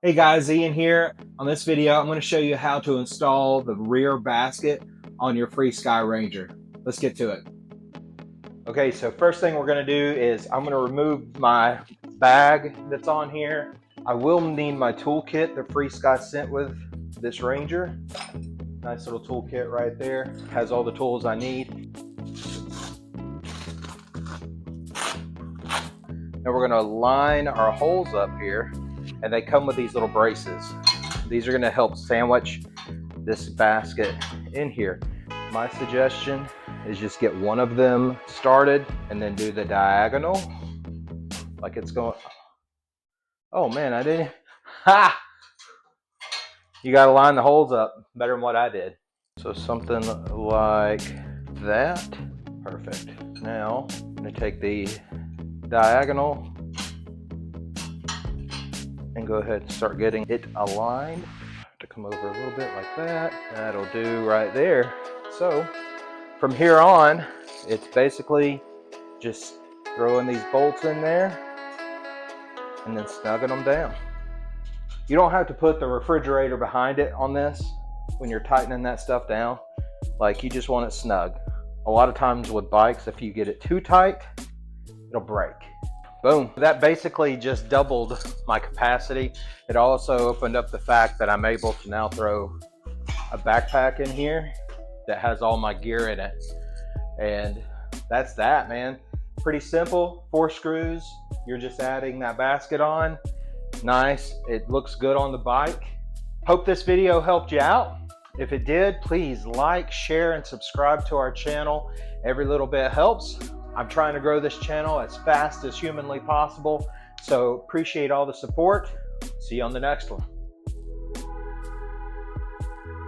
Hey guys, Ian here. On this video, I'm going to show you how to install the rear basket on your FREESKY Ranger. Let's get to it. Okay, so first thing we're going to do is I'm going to remove my bag that's on here. I will need my toolkit that FREESKY sent with this Ranger. Nice little toolkit right there. Has all the tools I need. Now we're going to line our holes up here. And they come with these little braces. These are going to help sandwich this basket in here. My suggestion is just get one of them started and then do the diagonal like it's going. Oh man, I didn't. Ha! You got to line the holes up better than what I did. So something like that. Perfect. Now I'm going to take the diagonal and go ahead and start getting it aligned. To come over a little bit like that. That'll do right there. So from here on, it's basically just throwing these bolts in there and then snugging them down. You don't have to put the refrigerator behind it on this when you're tightening that stuff down. Like, you just want it snug. A lot of times with bikes, if you get it too tight, it'll break. Boom. That basically just doubled my capacity. It also opened up the fact that I'm able to now throw a backpack in here that has all my gear in it. And that's that, man. Pretty simple. 4 screws. You're just adding that basket on. Nice. It looks good on the bike. Hope this video helped you out. If it did, please like, share, and subscribe to our channel. Every little bit helps. I'm trying to grow this channel as fast as humanly possible, so appreciate all the support. See you on the next one.